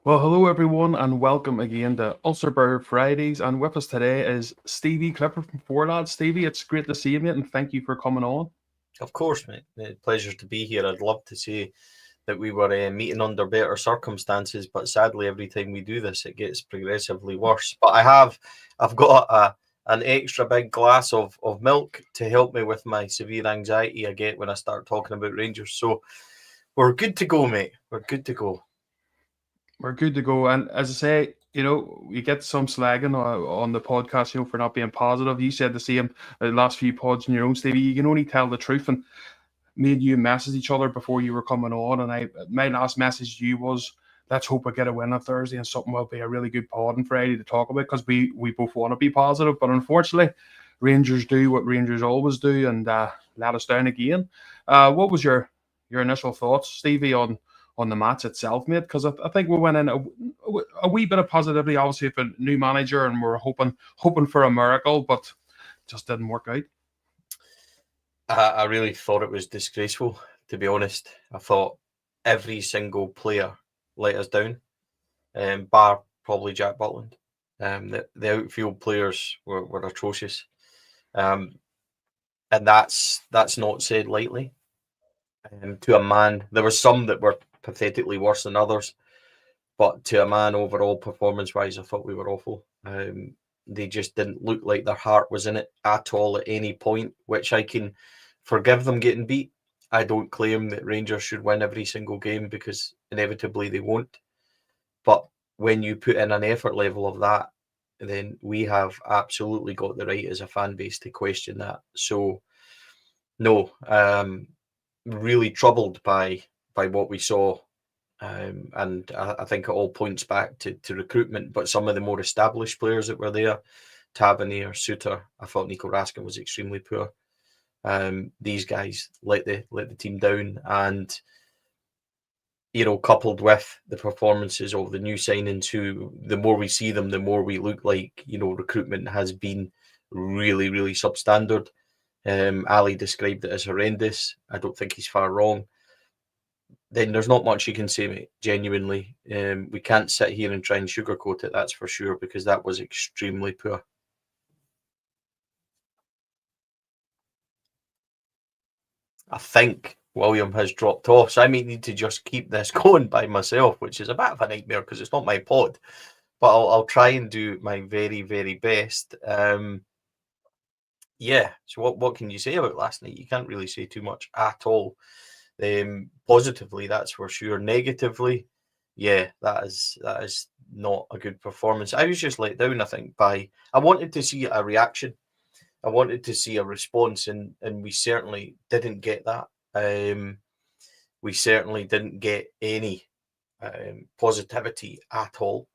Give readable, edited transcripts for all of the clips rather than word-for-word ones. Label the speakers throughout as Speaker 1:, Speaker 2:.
Speaker 1: Well, hello everyone, and welcome again to Ulsterbear Fridays. And with us today is Stevie Clifford from Four Lads. Stevie, it's great to see you, mate, and thank you for coming on.
Speaker 2: Of course, mate. Pleasure to be here. I'd love to say that we were meeting under better circumstances, but sadly, every time we do this, it gets progressively worse. But I've got an extra big glass of milk to help me with my severe anxiety I get when I start talking about Rangers. So we're good to go, mate. We're good to go.
Speaker 1: We're good to go. And as I say, you get some slagging on the podcast, for not being positive. You said the same the last few pods in your own, Stevie. You can only tell the truth. And me and you messaged each other before you were coming on, and my last message to you was, let's hope we get a win on Thursday and something will be a really good pod on Friday to talk about, because we both want to be positive, but unfortunately Rangers do what Rangers always do, and let us down again. What was your initial thoughts, Stevie, on the match itself, mate? Because I think we went in a wee bit of positivity, obviously, with a new manager, and we're hoping for a miracle, but just didn't work out.
Speaker 2: I really thought it was disgraceful, to be honest. I thought every single player let us down, bar probably Jack Butland. The outfield players were atrocious, and that's not said lightly. To a man, there were some that were pathetically worse than others, but to a man, overall performance-wise, I thought we were awful. They just didn't look like their heart was in it at all at any point, which I can forgive them getting beat. I don't claim that Rangers should win every single game because inevitably they won't. But when you put in an effort level of that, then we have absolutely got the right as a fan base to question that. So, no, really troubled by what we saw. And I think it all points back to recruitment, but some of the more established players that were there, Tavernier, Suter, I thought Nico Raskin was extremely poor. These guys let the team down, and coupled with the performances of the new signings, who the more we see them, the more we look like recruitment has been really, really substandard. Ali described it as horrendous. I don't think he's far wrong. Then there's not much you can say, mate. Genuinely, we can't sit here and try and sugarcoat it. That's for sure, because that was extremely poor. I think William has dropped off, so I may need to just keep this going by myself, which is a bit of a nightmare because it's not my pod. But I'll try and do my very, very best. Yeah. So what can you say about last night? You can't really say too much at all. Positively, that's for sure. Negatively, yeah, that is not a good performance. I was just let down, I think, I wanted to see a reaction. I wanted to see a response, and we certainly didn't get that. We certainly didn't get any positivity at all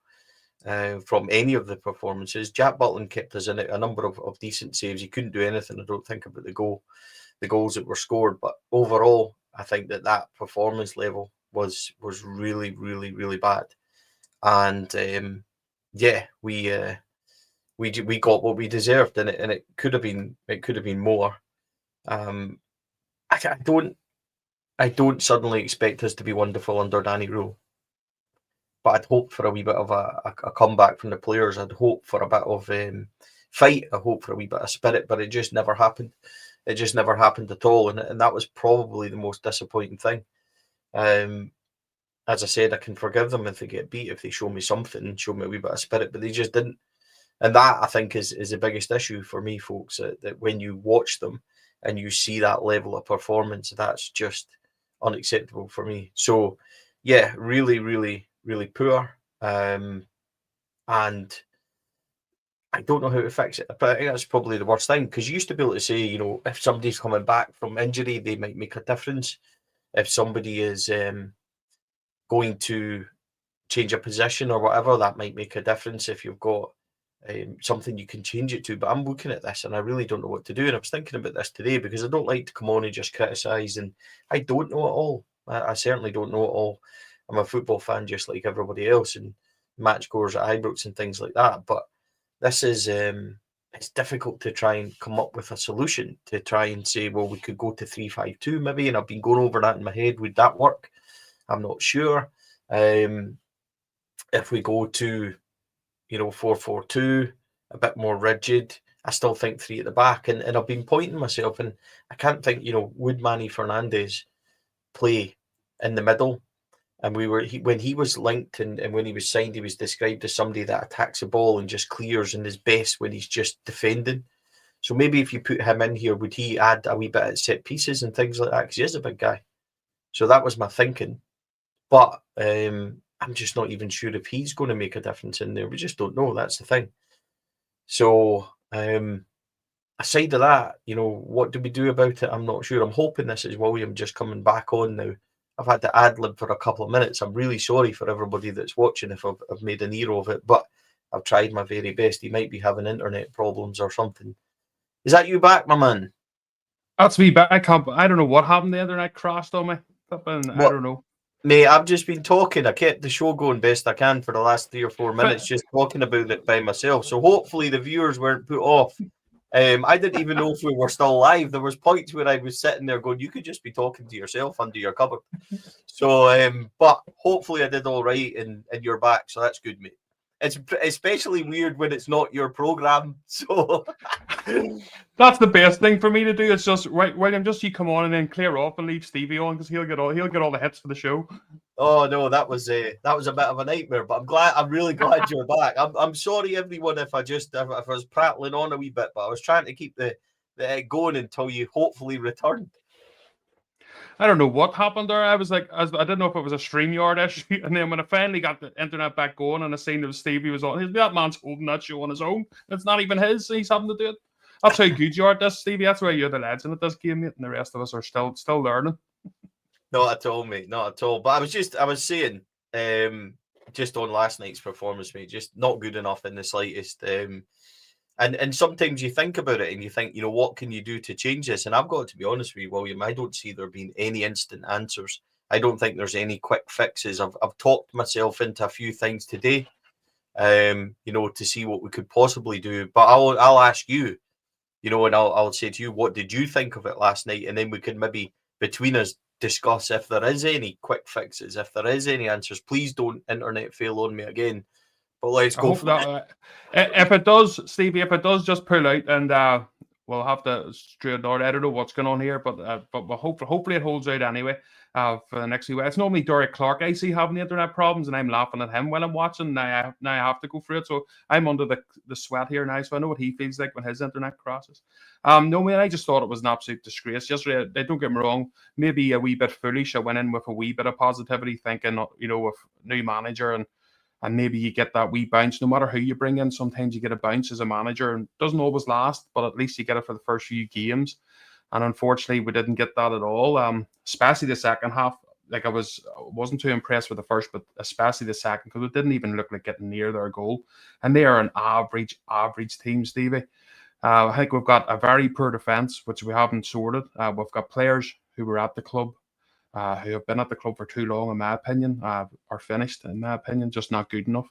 Speaker 2: from any of the performances. Jack Butland kept us in it, a number of decent saves. He couldn't do anything, I don't think, about the goals that were scored. But overall, I think that performance level was really, really, really bad. And yeah, we got what we deserved, and it could have been more. I don't suddenly expect us to be wonderful under Danny Rohl, but I'd hope for a wee bit of a comeback from the players. I'd hope for a bit of fight. I hope for a wee bit of spirit, but it just never happened. It just never happened at all, and that was probably the most disappointing thing. As I said, I can forgive them if they get beat, if they show me something and show me a wee bit of spirit, but they just didn't. And that, I think, is the biggest issue for me, folks, that when you watch them and you see that level of performance, that's just unacceptable for me. So, yeah, really, really, really poor. And I don't know how to fix it, but I think that's probably the worst thing, because you used to be able to say, if somebody's coming back from injury, they might make a difference. If somebody is going to change a position or whatever, that might make a difference. If you've got something you can change it to. But I'm looking at this and I really don't know what to do. And I was thinking about this today because I don't like to come on and just criticise, and I don't know it all. I certainly don't know it all. I'm a football fan just like everybody else, and match goers at Ibrox and things like that. But this is it's difficult to try and come up with a solution, to try and say, well, we could go to 3-5-2 maybe, and I've been going over that in my head. Would that work? I'm not sure. if we go to, 4-4-2, a bit more rigid, I still think three at the back. And I've been pointing myself, and I can't think, would Manny Fernandez play in the middle? And when he was linked and when he was signed, he was described as somebody that attacks the ball and just clears and is best when he's just defending. So maybe if you put him in here, would he add a wee bit at set pieces and things like that? Because he is a big guy. So that was my thinking. But I'm just not even sure if he's going to make a difference in there. We just don't know. That's the thing. So aside of that, what do we do about it? I'm not sure. I'm hoping this is William just coming back on now. I've had to ad-lib for a couple of minutes. I'm really sorry for everybody that's watching if I've made an ear of it, but I've tried my very best. He might be having internet problems or something. Is that you back, my man?
Speaker 1: That's me back. I don't know what happened. The other night crashed on me. I don't know.
Speaker 2: Mate, I've just been talking. I kept the show going best I can for the last 3 or 4 minutes, just talking about it by myself. So hopefully the viewers weren't put off. I didn't even know if we were still live. There was points where I was sitting there going, you could just be talking to yourself under your cupboard. So, but hopefully I did all right and you're back. So that's good, mate. It's especially weird when it's not your program. So
Speaker 1: that's the best thing for me to do. It's just right, William. Just you come on and then clear off and leave Stevie on because he'll get all the hits for the show.
Speaker 2: Oh no, that was a bit of a nightmare. But I'm really glad you're back. I'm sorry everyone if I was prattling on a wee bit, but I was trying to keep the going until you hopefully returned.
Speaker 1: I don't know what happened there. I was like, I didn't know if it was a StreamYard issue. And then when I finally got the internet back going and I seen that Stevie was on, that man's holding that show on his own. It's not even his. He's having to do it. That's how good you are at this, Stevie. That's why you're the legend at this game, mate. And the rest of us are still learning.
Speaker 2: Not at all, mate. Not at all. But I was saying, just on last night's performance, mate, just not good enough in the slightest. And sometimes you think about it and you think, what can you do to change this? And I've got to be honest with you, William, I don't see there being any instant answers. I don't think there's any quick fixes. I've talked myself into a few things today, to see what we could possibly do. But I'll ask you, and I'll say to you, what did you think of it last night? And then we can maybe between us discuss if there is any quick fixes, if there is any answers. Please don't internet fail on me again. But let's go for it.
Speaker 1: If it does, Stevie, if it does, just pull out and we'll have to straight out. I don't know what's going on here, but hopefully it holds out anyway for the next few weeks. It's normally Derek Clark I see having the internet problems, and I'm laughing at him while I'm watching. Now I have to go through it, so I'm under the sweat here now, so I know what he feels like when his internet crashes. No, man, I just thought it was an absolute disgrace yesterday. Don't get me wrong, maybe a wee bit foolish. I went in with a wee bit of positivity, thinking, with new manager and maybe you get that wee bounce. No matter who you bring in, sometimes you get a bounce as a manager, and it doesn't always last, but at least you get it for the first few games. And unfortunately, we didn't get that at all. Especially the second half. Like I wasn't too impressed with the first, but especially the second, because it didn't even look like getting near their goal. And they are an average team, Stevie. I think we've got a very poor defence, which we haven't sorted. We've got players who were at the club, who have been at the club for too long, in my opinion, are finished, in my opinion, just not good enough.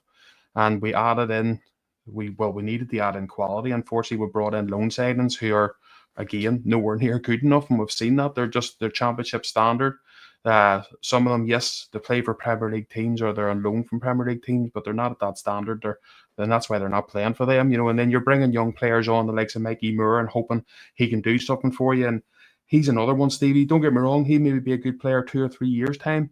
Speaker 1: And we added in, we needed to add in quality. Unfortunately, we brought in loan signings who are, again, nowhere near good enough, and we've seen that. They're championship standard. Some of them, yes, they play for Premier League teams or they're on loan from Premier League teams, but they're not at that standard. Then that's why they're not playing for them, and then you're bringing young players on, the likes of Mikey Moore, and hoping he can do something for you. And he's another one, Stevie. Don't get me wrong, he may be a good player 2 or 3 years' time,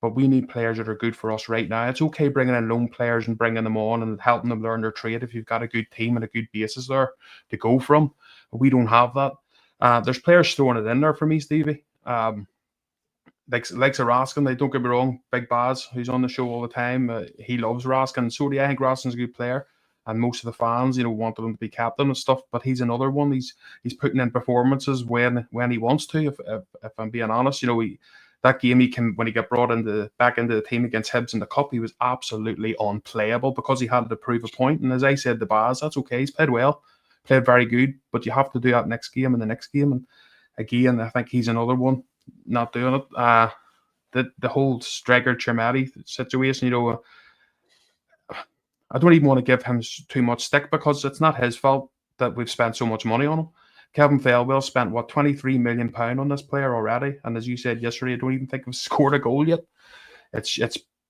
Speaker 1: but we need players that are good for us right now. It's okay bringing in loan players and bringing them on and helping them learn their trade if you've got a good team and a good basis there to go from. But we don't have that. There's players throwing it in there for me, Stevie. Like Raskin, don't get me wrong, Big Baz, who's on the show all the time, he loves Raskin. So do I think Raskin's a good player. And most of the fans, wanted him to be captain and stuff. But he's another one. He's putting in performances when he wants to. If I'm being honest, that game when he got brought back into the team against Hibs in the cup, he was absolutely unplayable because he had to prove a point. And as I said to Baz, that's okay. He's played well, played very good. But you have to do that next game and the next game. And again, I think he's another one not doing it. The whole Striker Chermati situation, I don't even want to give him too much stick because it's not his fault that we've spent so much money on him. Kevin Thelwell spent, £23 million on this player already. And as you said yesterday, I don't even think he's scored a goal yet. It's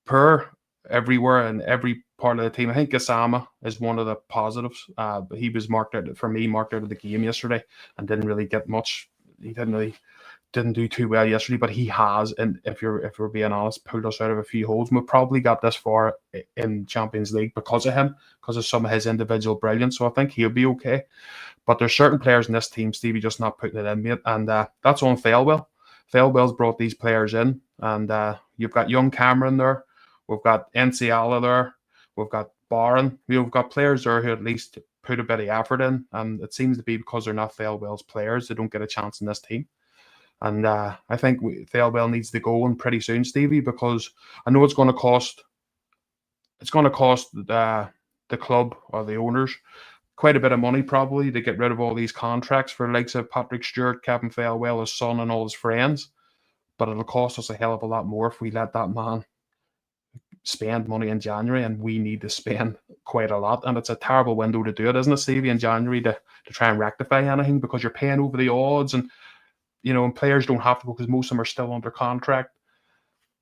Speaker 1: poor everywhere and every part of the team. I think Gassama is one of the positives. But he was marked out of the game yesterday and didn't really get much. He didn't do too well yesterday, but he has, and if we're being honest, pulled us out of a few holes. We probably got this far in Champions League because of him, because of some of his individual brilliance. So I think he'll be okay. But there's certain players in this team, Stevie, just not putting it in, mate, and that's on Failwell. Failwell's brought these players in, and you've got young Cameron there, we've got Enciala there, we've got Barron. We've got players there who at least put a bit of effort in, and it seems to be because they're not Failwell's players, they don't get a chance in this team. And I think Failwell needs to go in pretty soon, Stevie, because I know it's going to cost. It's going to cost the club or the owners quite a bit of money probably to get rid of all these contracts for the likes of Patrick Stewart, Kevin Failwell, his son, and all his friends. But it'll cost us a hell of a lot more if we let that man spend money in January, and we need to spend quite a lot. And it's a terrible window to do it, isn't it, Stevie, in January to try and rectify anything, because you're paying over the odds, and and players don't have to go because most of them are still under contract.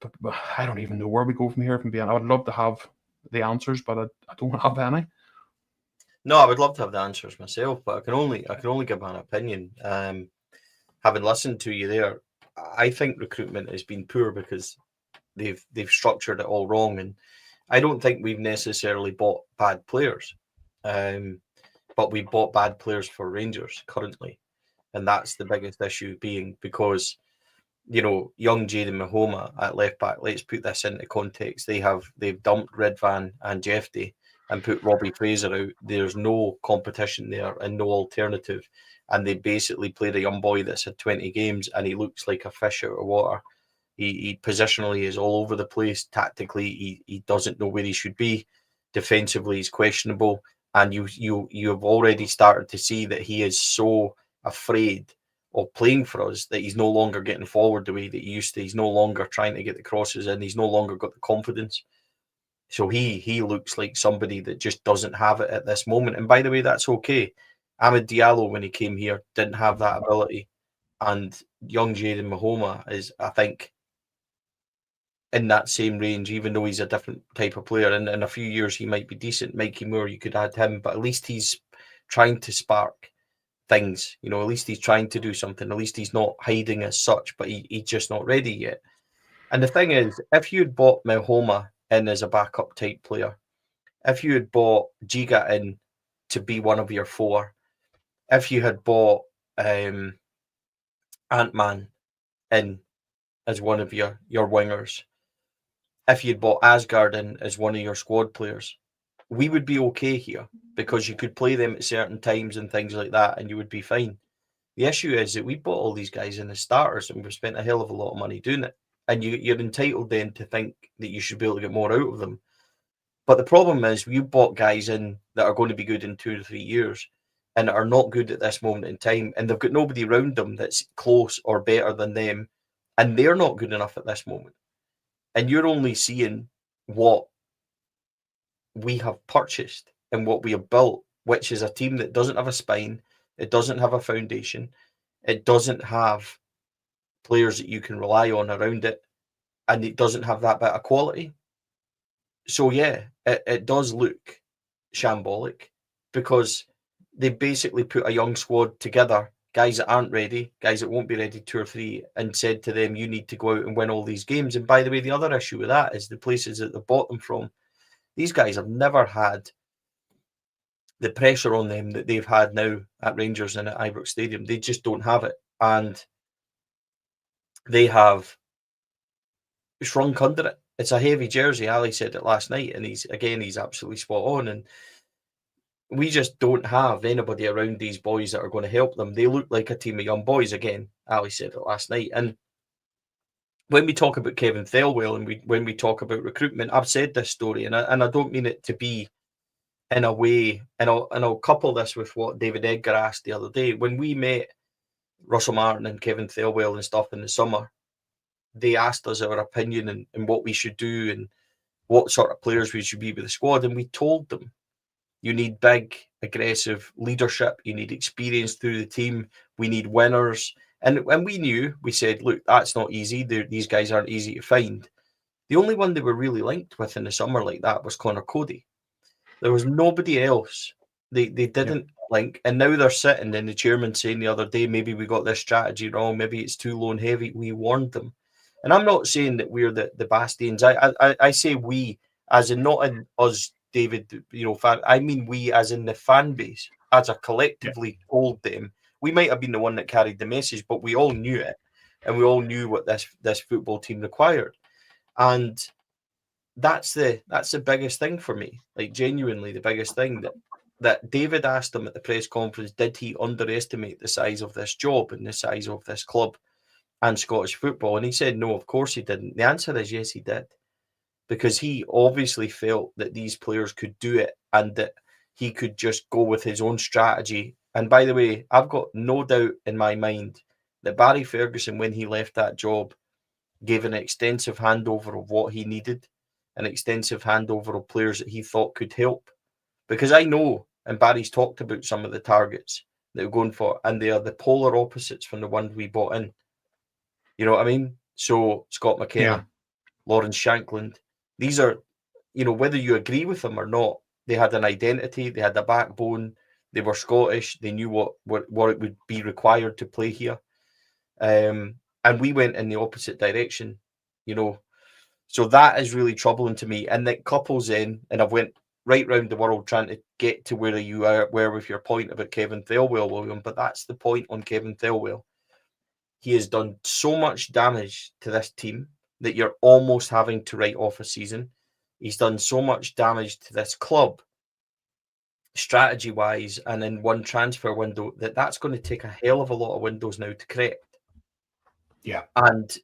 Speaker 1: But I don't even know where we go from here. From being, I would love to have the answers, but I don't have any.
Speaker 2: No, I would love to have the answers myself, but I can only give my opinion. Having listened to you there, I think recruitment has been poor because they've structured it all wrong, and I don't think we've necessarily bought bad players, but we bought bad players for Rangers currently, and that's the biggest issue, being because young Jaden Mahoma at left back. Let's put this into context. They've dumped Redvan and Jeffy and put Robbie Fraser out. There's no competition there and no alternative. And they basically played a young boy that's had 20 games and he looks like a fish out of water. He positionally is all over the place. Tactically, he doesn't know where he should be. Defensively, he's questionable. And you have already started to see that he is so afraid of playing for us that he's no longer getting forward the way that he used to. He's no longer trying to get the crosses in. He's no longer got the confidence. So he looks like somebody that just doesn't have it at this moment. And by the way, that's okay. Amad Diallo, when he came here, didn't have that ability. And young Jaden Mahoma is, I think, in that same range, even though he's a different type of player. And in a few years, he might be decent. Mikey Moore, you could add him, but at least he's trying to spark things. At least he's trying to do something. At least he's not hiding as such, but he's just not ready yet. And the thing is, if you had bought Mahoma in as a backup type player, if you had bought Giga in to be one of your four, if you had bought Ant-Man in as one of your wingers, if you'd bought Asgard in as one of your squad players, we would be okay here because you could play them at certain times and things like that, and you would be fine. The issue is that we bought all these guys in as starters and we've spent a hell of a lot of money doing it. And you're entitled then to think that you should be able to get more out of them. But the problem is you bought guys in that are going to be good in 2 or 3 years and are not good at this moment in time. And they've got nobody around them that's close or better than them. And they're not good enough at this moment. And you're only seeing what we have purchased and what we have built, which is a team that doesn't have a spine. It doesn't have a foundation. It doesn't have players that you can rely on around it, and it doesn't have that bit of quality. So yeah, it does look shambolic because they basically put a young squad together, guys that aren't ready, guys that won't be ready 2 or 3, and said to them, you need to go out and win all these games. And by the way, the other issue with that is the places that they bought them from. These guys have never had the pressure on them that they've had now at Rangers and at Ibrox Stadium. They just don't have it. And they have shrunk under it. It's a heavy jersey. Ali said it last night, and he's absolutely spot on. And we just don't have anybody around these boys that are going to help them. They look like a team of young boys again. Ali said it last night. And when we talk about Kevin Thelwell and when we talk about recruitment, I've said this story, and I don't mean it to be in a way, and I'll couple this with what David Edgar asked the other day. When we met Russell Martin and Kevin Thelwell and stuff in the summer, they asked us our opinion and what we should do and what sort of players we should be with the squad. And we told them, you need big, aggressive leadership. You need experience through the team. We need winners. And we knew, we said, look, that's not easy. These guys aren't easy to find. The only one they were really linked with in the summer like that was Connor Cody. There was nobody else. They didn't link, and now they're sitting and the chairman saying the other day, maybe we got this strategy wrong, maybe it's too low and heavy. We warned them. And I'm not saying that we're the bastions. I say we, as in not in us, David, I mean we as in the fan base, as a collectively told them. We might have been the one that carried the message, but we all knew it. And we all knew what this football team required. And that's the biggest thing for me. Like, genuinely the biggest thing that David asked him at the press conference, did he underestimate the size of this job and the size of this club and Scottish football? And he said, no, of course he didn't. The answer is yes, he did. Because he obviously felt that these players could do it and that he could just go with his own strategy. And by the way, I've got no doubt in my mind that Barry Ferguson, when he left that job, gave an extensive handover of what he needed, an extensive handover of players that he thought could help. Because I know, and Barry's talked about some of the targets that we're going for, and they are the polar opposites from the ones we bought in. You know what I mean? So Scott McKenna, Lawrence Shankland, these are, whether you agree with them or not, they had an identity, they had a backbone, they were Scottish, they knew what it would be required to play here. And we went in the opposite direction, So that is really troubling to me. And that couples in, and I've went right round the world trying to get to where you were with your point about Kevin Thelwell, William. But that's the point on Kevin Thelwell. He has done so much damage to this team that you're almost having to write off a season. He's done so much damage to this club, strategy-wise, and in one transfer window, that's going to take a hell of a lot of windows now to correct.
Speaker 1: Yeah.
Speaker 2: And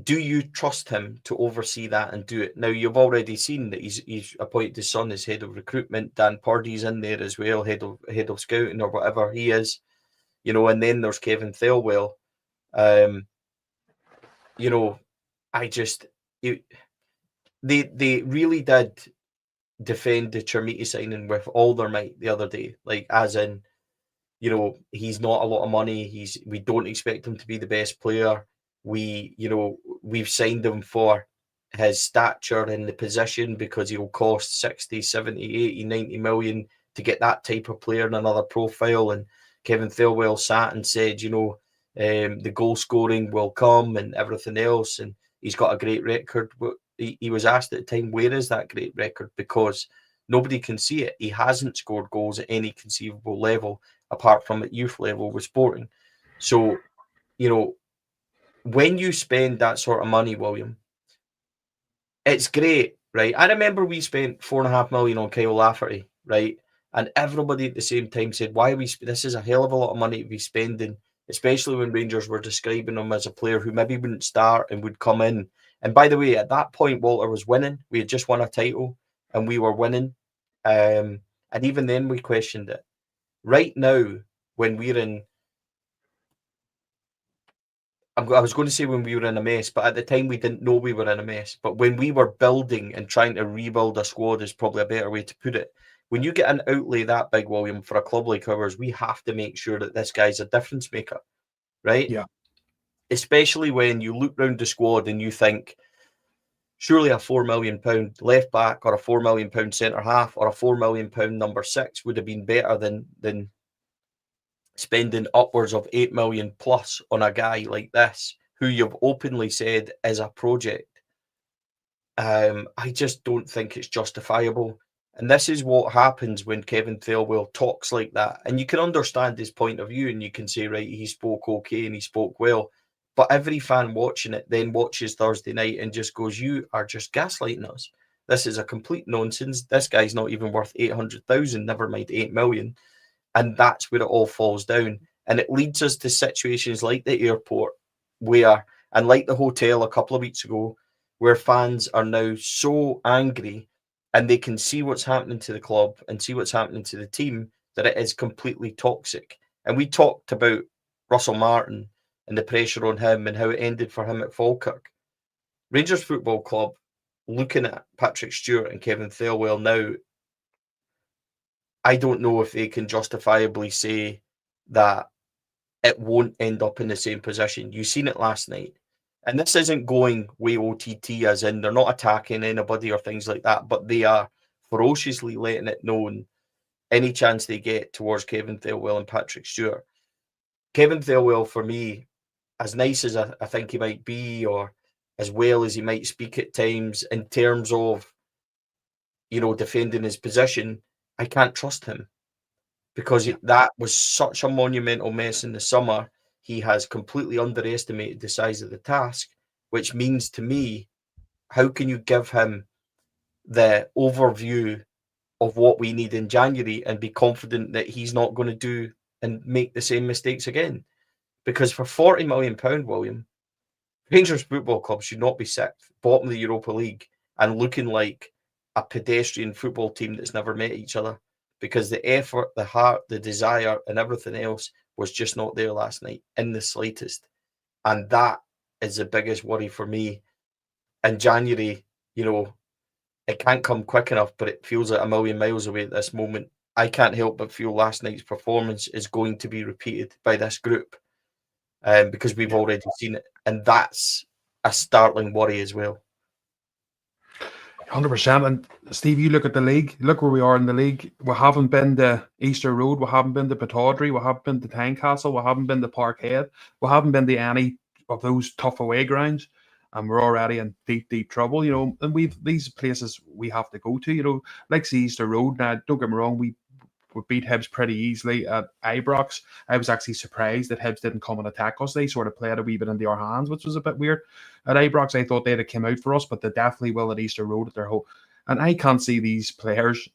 Speaker 2: do you trust him to oversee that and do it? Now, you've already seen that he's appointed his son as head of recruitment. Dan Purdy's in there as well, head of scouting or whatever he is, and then there's Kevin Thelwell. They really did defend the Chermiti signing with all their might the other day. Like, as in, he's not a lot of money. We don't expect him to be the best player. We've signed him for his stature in the position because he'll cost 60, 70, 80, 90 million to get that type of player in another profile. And Kevin Thelwell sat and said, the goal scoring will come and everything else. And he's got a great record. He was asked at the time, where is that great record? Because nobody can see it. He hasn't scored goals at any conceivable level apart from at youth level with Sporting. So, when you spend that sort of money, William, it's great, right? I remember we spent $4.5 million on Kyle Lafferty, right? And everybody at the same time said, this is a hell of a lot of money to be spending, especially when Rangers were describing him as a player who maybe wouldn't start and would come in. And by the way, at that point, Walter was winning. We had just won a title and we were winning. And even then we questioned it. Right now, when we're in, I was going to say when we were in a mess, but at the time we didn't know we were in a mess. But when we were building and trying to rebuild a squad is probably a better way to put it. When you get an outlay that big, William, for a club like ours, we have to make sure that this guy's a difference maker, right?
Speaker 1: Yeah.
Speaker 2: Especially when you look round the squad and you think, surely a £4 million left back or a £4 million centre half or a £4 million number 6 would have been better than spending upwards of 8 million plus on a guy like this, who you've openly said is a project. I just don't think it's justifiable. And this is what happens when Kevin Thelwell talks like that. And you can understand his point of view and you can say, right, he spoke okay and he spoke well. But every fan watching it then watches Thursday night and just goes, you are just gaslighting us. This is a complete nonsense. This guy's not even worth 800,000, never mind 8 million. And that's where it all falls down. And it leads us to situations like the airport where, and like the hotel a couple of weeks ago, where fans are now so angry and they can see what's happening to the club and see what's happening to the team, that it is completely toxic. And we talked about Russell Martin and the pressure on him and how it ended for him at Falkirk. Rangers Football Club, looking at Patrick Stewart and Kevin Thelwell now, I don't know if they can justifiably say that it won't end up in the same position. You've seen it last night. And this isn't going way OTT, as in they're not attacking anybody or things like that, but they are ferociously letting it known any chance they get towards Kevin Thelwell and Patrick Stewart. Kevin Thelwell, for me, as nice as I think he might be, or as well as he might speak at times in terms of, defending his position, I can't trust him because that was such a monumental mess in the summer. He has completely underestimated the size of the task, which means to me, how can you give him the overview of what we need in January and be confident that he's not going to do and make the same mistakes again? Because for £40 million, William, Rangers Football Club should not be sixth, bottom of the Europa League, and looking like a pedestrian football team that's never met each other, because the effort, the heart, the desire, and everything else was just not there last night in the slightest. And that is the biggest worry for me. In January, it can't come quick enough, but it feels like a million miles away at this moment. I can't help but feel last night's performance is going to be repeated by this group, because we've already seen it. And that's a startling worry as well.
Speaker 1: 100%. And Steve, you look at the league, look where we are in the league. We haven't been to Easter Road, we haven't been to Pittodrie, we haven't been to Tynecastle, we haven't been to Parkhead, we haven't been to any of those tough away grounds, and we're already in deep, deep trouble, and we've these places we have to go to, like the Easter Road. Now, don't get me wrong, we beat Hibs pretty easily at Ibrox. I was actually surprised that Hibs didn't come and attack us. They sort of played a wee bit into our hands, which was a bit weird. At Ibrox, I thought they'd have come out for us, but they definitely will at Easter Road at their home. And I can't see these players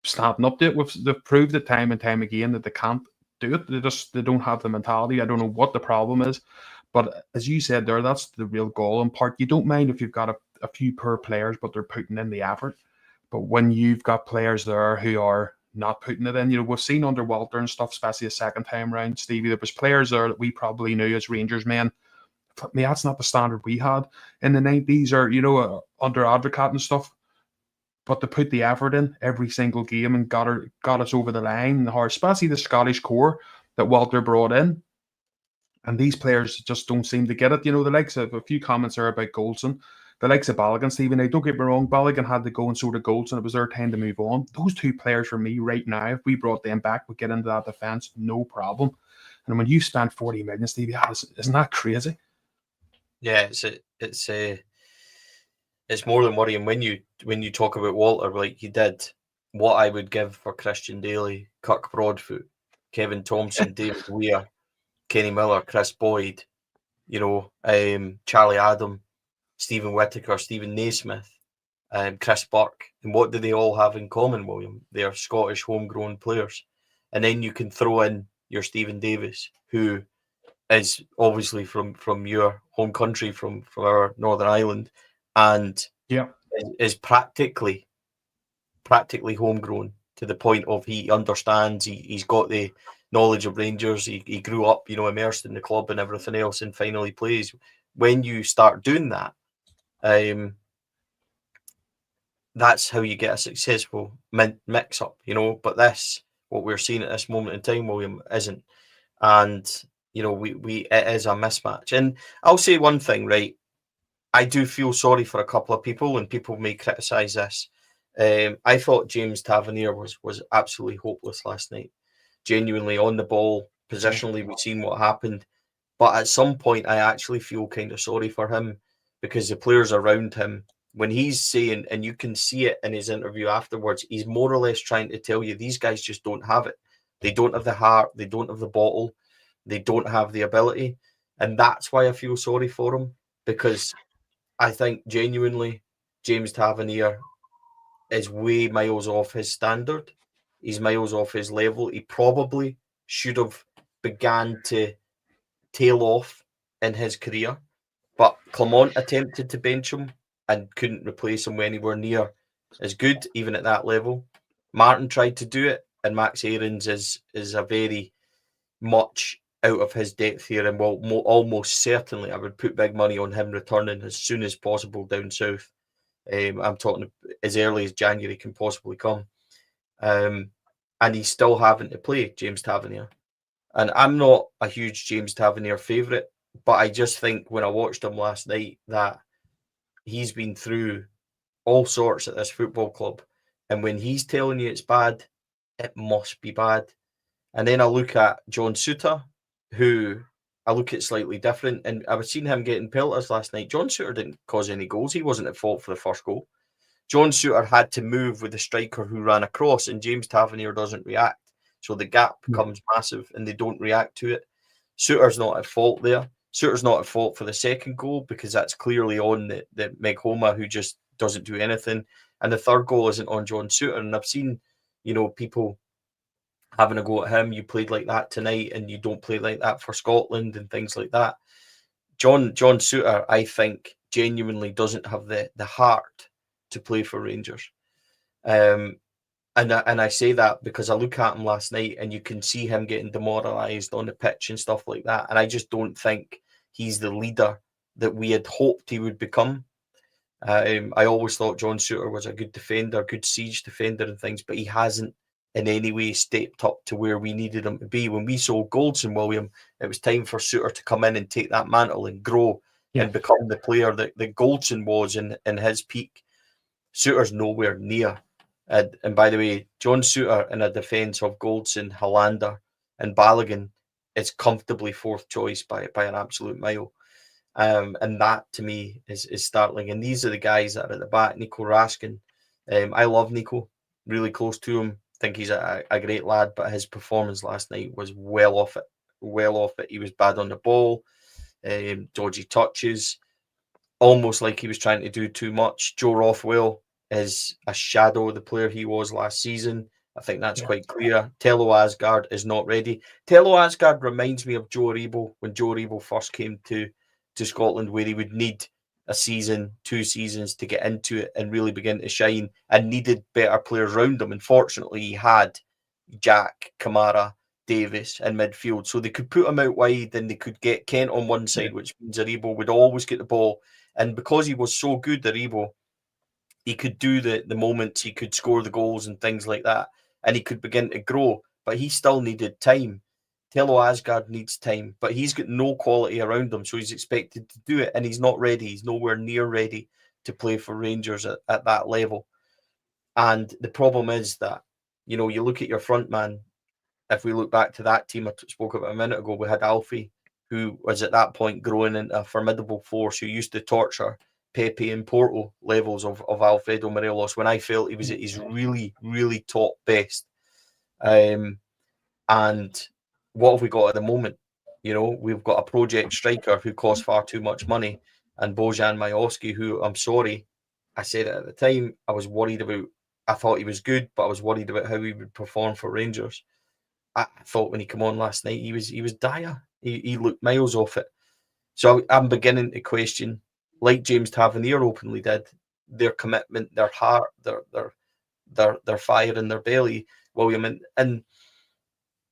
Speaker 1: snapping up to it. They've proved it time and time again that they can't do it. They don't have the mentality. I don't know what the problem is. But as you said there, that's the real goal in part. You don't mind if you've got a few poor players, but they're putting in the effort. But when you've got players there who are not putting it in, we've seen under Walter and stuff, especially the second time round, Stevie, there was players there that we probably knew as Rangers men. I mean, that's not the standard we had in the 90s or, under Advocat and stuff. But to put the effort in every single game and got us over the line, especially the Scottish core that Walter brought in. And these players just don't seem to get it. The likes of a few comments there about Goldson, the likes of Balogun, Stephen. Now, don't get me wrong, Balogun had to go and sort of Goldson. It was their time to move on. Those two players for me right now, if we brought them back, would get into that defence, no problem. And when you spend 40 million, Stevie, isn't that crazy?
Speaker 2: Yeah, it's more than worrying when you talk about Walter like you did. What I would give for Christian Daly, Kirk Broadfoot, Kevin Thompson, David Weir, Kenny Miller, Chris Boyd, Charlie Adam, Stephen Whittaker, Stephen Naismith, Chris Burke. And what do they all have in common, William? They are Scottish homegrown players. And then you can throw in your Stephen Davis, who is obviously from your home country, from our Northern Ireland, and is practically homegrown to the point of he understands, he's got the knowledge of Rangers, he grew up, immersed in the club and everything else, and finally plays. When you start doing that, that's how you get a successful mix-up, but what we're seeing at this moment in time, William, isn't. And, it is a mismatch. And I'll say one thing, right? I do feel sorry for a couple of people, and people may criticise this. I thought James Tavernier was absolutely hopeless last night. Genuinely on the ball, positionally, we've seen what happened. But at some point, I actually feel kind of sorry for him, because the players around him, when he's saying, and you can see it in his interview afterwards, he's more or less trying to tell you these guys just don't have it. They don't have the heart. They don't have the bottle. They don't have the ability. And that's why I feel sorry for him, because I think genuinely James Tavernier is way miles off his standard. He's miles off his level. He probably should have began to tail off in his career, but Clement attempted to bench him and couldn't replace him anywhere near as good, even at that level. Martin tried to do it, and Max Aarons is a very much out of his depth here, and almost certainly I would put big money on him returning as soon as possible down south. I'm talking as early as January can possibly come. And he's still having to play James Tavernier. And I'm not a huge James Tavernier favourite. But I just think when I watched him last night that he's been through all sorts at this football club. And when he's telling you it's bad, it must be bad. And then I look at John Souttar, who I look at slightly different. And I was seeing him getting pelters last night. John Souttar didn't cause any goals. He wasn't at fault for the first goal. John Souttar had to move with the striker who ran across, and James Tavernier doesn't react. So the gap becomes massive and they don't react to it. Souttar's not at fault there. Souttar's not at fault for the second goal because that's clearly on the Meghoma, who just doesn't do anything. And the third goal isn't on John Souttar. And I've seen, people having a go at him. You played like that tonight and you don't play like that for Scotland and things like that. John Souttar, I think, genuinely doesn't have the heart to play for Rangers. And I say that because I look at him last night and you can see him getting demoralised on the pitch and stuff like that. And I just don't think he's the leader that we had hoped he would become. I always thought John Souttar was a good defender, good siege defender and things, but he hasn't in any way stepped up to where we needed him to be. When we sold Goldson, William, it was time for Souttar to come in and take that mantle and grow and become the player that Goldson was in his peak. Souttar's nowhere near. And by the way, John Souttar in a defence of Goldson, Hollander and Balogun is comfortably fourth choice by an absolute mile. And that to me is startling. And these are the guys that are at the back. Nico Raskin. I love Nico, really close to him. Think he's a great lad, but his performance last night was well off it. He was bad on the ball, dodgy touches, almost like he was trying to do too much. Joe Rothwell is a shadow of the player he was last season. I think that's quite clear. Tello Asgard is not ready. Tello Asgard reminds me of Joe Aribo when Joe Aribo first came to Scotland, where he would need a season, 2 seasons to get into it and really begin to shine and needed better players around him. Unfortunately, he had Jack, Kamara, Davis in midfield. So they could put him out wide and they could get Kent on one side, which means Aribo would always get the ball. And because he was so good, Aribo, he could do the moments, he could score the goals and things like that. And he could begin to grow, but he still needed time. Tello Asgard needs time, but he's got no quality around him, so he's expected to do it, and he's not ready. He's nowhere near ready to play for Rangers at that level. And the problem is that, you look at your front man. If we look back to that team I spoke about a minute ago, we had Alfie, who was at that point growing into a formidable force, who used to torture Pepe and Porto levels of Alfredo Morelos when I felt he was at his really, really top best. And what have we got at the moment? We've got a project striker who costs far too much money, and Bojan Majowski, who, I'm sorry, I said it at the time, I was worried about. I thought he was good, but I was worried about how he would perform for Rangers. I thought when he came on last night, he was dire. He looked miles off it. So I'm beginning to question, like James Tavernier openly did, their commitment, their heart, their fire in their belly, William. And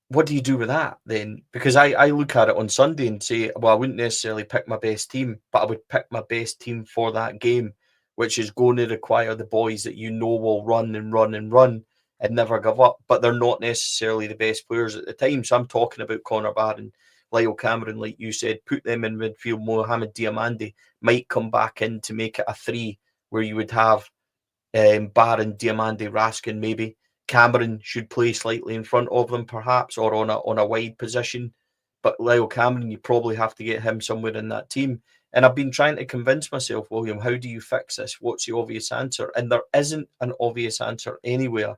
Speaker 2: what do you do with that then? Because I look at it on Sunday and say, well, I wouldn't necessarily pick my best team, but I would pick my best team for that game, which is going to require the boys that will run and run and run and never give up, but they're not necessarily the best players at the time. So I'm talking about Connor Barron, Lyle Cameron, like you said, put them in midfield. Mohamed Diamande might come back in to make it a 3, where you would have Barron, Diamande, Raskin maybe. Cameron should play slightly in front of them, perhaps, or on a wide position. But Lyle Cameron, you probably have to get him somewhere in that team. And I've been trying to convince myself, William, how do you fix this? What's the obvious answer? And there isn't an obvious answer anywhere.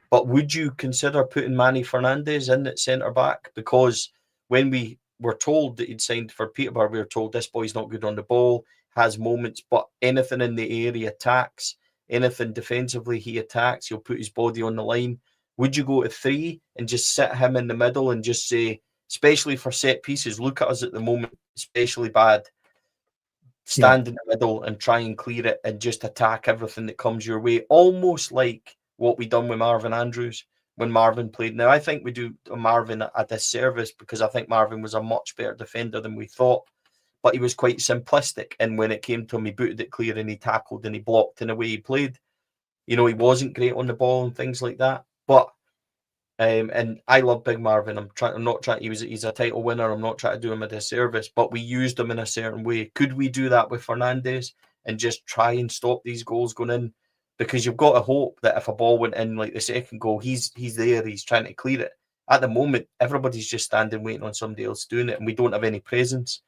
Speaker 2: But would you consider putting Manny Fernandez in at centre back? Because when we were told that he'd signed for Peterborough, we were told this boy's not good on the ball, has moments, but anything in the area attacks. Anything defensively he attacks, he'll put his body on the line. Would you go to 3 and just sit him in the middle and just say, especially for set pieces, look at us at the moment, especially bad. Stand in the middle and try and clear it and just attack everything that comes your way. Almost like what we done with Marvin Andrews when Marvin played. Now, I think we do Marvin a disservice because I think Marvin was a much better defender than we thought. But he was quite simplistic. And when it came to him, he booted it clear and he tackled and he blocked in the way he played. He wasn't great on the ball and things like that. But And I love Big Marvin. I'm not trying. He's a title winner. I'm not trying to do him a disservice, but we used him in a certain way. Could we do that with Fernandes and just try and stop these goals going in? Because you've got to hope that if a ball went in, like the second goal, he's there. He's trying to clear it. At the moment, everybody's just standing waiting on somebody else doing it, and we don't have any presence.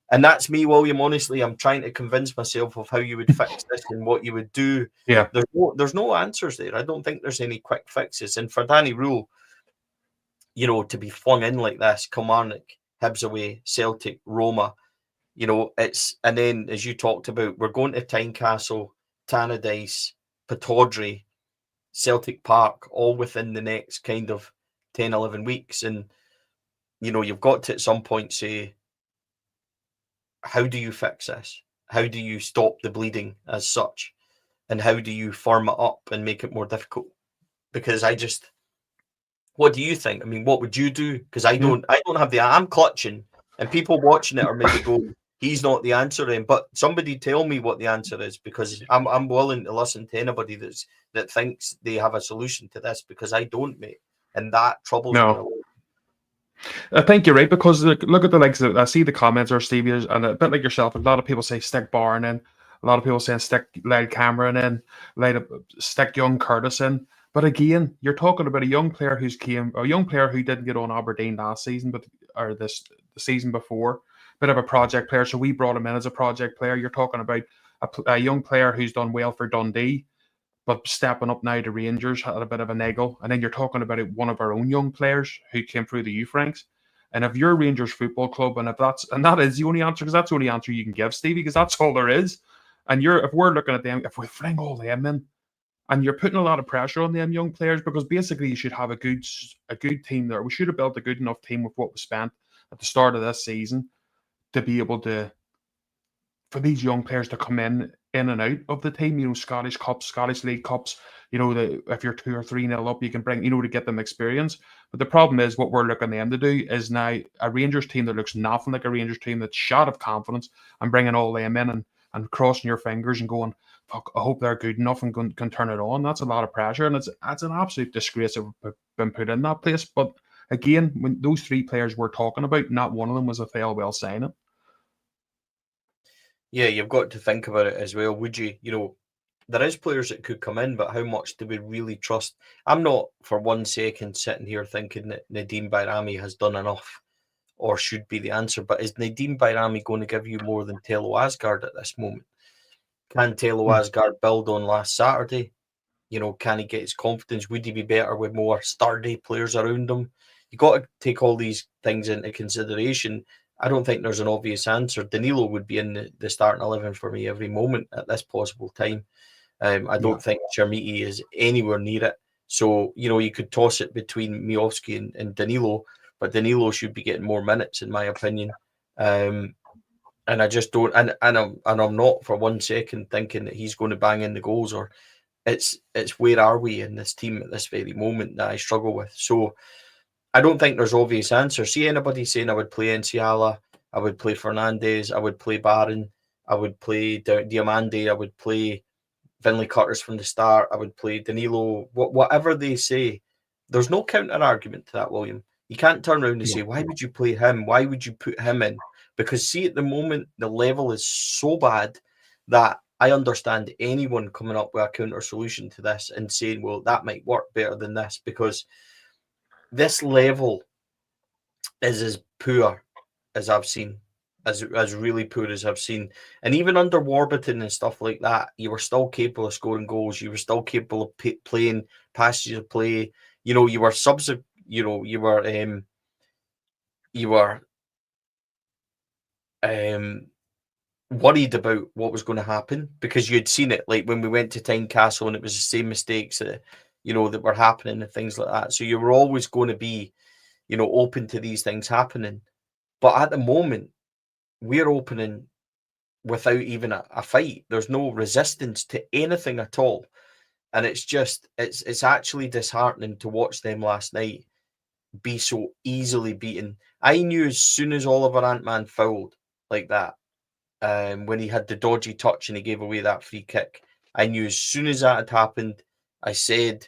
Speaker 2: And that's me, William. Honestly, I'm trying to convince myself of how you would fix this and what you would do.
Speaker 1: Yeah.
Speaker 2: There's no answers there. I don't think there's any quick fixes. And for Danny Rohl, to be flung in like this, Kilmarnock, Hibs away, Celtic, Roma, and then as you talked about, we're going to Tynecastle, Tannadice, Pittodrie, Celtic Park, all within the next kind of 10, 11 weeks. And, you've got to at some point say, how do you fix this? How do you stop the bleeding as such? And how do you firm it up and make it more difficult? Because what do you think? I mean, what would you do? Because I don't have I'm clutching, and people watching it are maybe going, he's not the answer in, but somebody tell me what the answer is, because I'm willing to listen to anybody that thinks they have a solution to this, because I don't, mate. And that troubles me a lot.
Speaker 1: I think you're right, because look at the likes of, I see the comments or Stevie, and a bit like yourself, a lot of people say stick Barn in, a lot of people saying stick Lyle Cameron in, stick young Curtis in. But again, you're talking about a young player who didn't get on Aberdeen last season, or the season before, bit of a project player. So we brought him in as a project player. You're talking about a young player who's done well for Dundee, but stepping up now to Rangers, had a bit of a niggle. And then you're talking about one of our own young players who came through the youth ranks. And if you're Rangers Football Club, and that is the only answer, because that's the only answer you can give, Stevie, because that's all there is. And if we're looking at them, if we fling all them in, and you're putting a lot of pressure on them young players, because basically you should have a good team there. We should have built a good enough team with what was spent at the start of this season to be able to, for these young players to come in and out of the team, Scottish Cups, Scottish League Cups, if you're 2 or 3-0 up, you can bring, to get them experience. But the problem is, what we're looking them to do is now a Rangers team that looks nothing like a Rangers team, that's shot of confidence, and bringing all them in and crossing your fingers and going, fuck, I hope they're good enough and can turn it on. That's a lot of pressure, and it's an absolute disgrace that we've been put in that place. But again, when those 3 players we're talking about, not one of them was a farewell signing.
Speaker 2: Yeah, you've got to think about it as well. Would you, there is players that could come in, but how much do we really trust? I'm not for 1 second sitting here thinking that Nadim Bayrami has done enough or should be the answer, but is Nadim Bayrami going to give you more than Tello Asgard at this moment? Can Tello Asgard build on last Saturday? Can he get his confidence? Would he be better with more sturdy players around him? You've got to take all these things into consideration. I don't think there's an obvious answer. Danilo would be in the starting 11 for me every moment at this possible time. I don't think Chermiti is anywhere near it. So, you could toss it between Miovski and Danilo, but Danilo should be getting more minutes, in my opinion. And I just don't, and I'm not for 1 second thinking that he's going to bang in the goals, or it's where are we in this team at this very moment that I struggle with. So I don't think there's obvious answers. See anybody saying I would play Enciala, I would play Fernandes, I would play Barron, I would play Diamande, I would play Finlay Cutters from the start, I would play Danilo, whatever they say, there's no counter argument to that, William. You can't turn around and say, why would you play him? Why would you put him in? Because see, at the moment, the level is so bad that I understand anyone coming up with a counter solution to this and saying, well, that might work better than this, because this level is as poor as I've seen, as really poor as I've seen. And even under Warburton and stuff like that, you were still capable of scoring goals. You were still capable of playing passages of play. You were worried about what was going to happen, because you'd seen it, like when we went to Tynecastle, and it was the same mistakes that that were happening and things like that. So you were always going to be open to these things happening. But at the moment, we're opening without even a fight. There's no resistance to anything at all. And it's actually disheartening to watch them last night be so easily beaten. I knew as soon as Oliver Antman fouled like that, when he had the dodgy touch and he gave away that free kick, I knew as soon as that had happened, I said,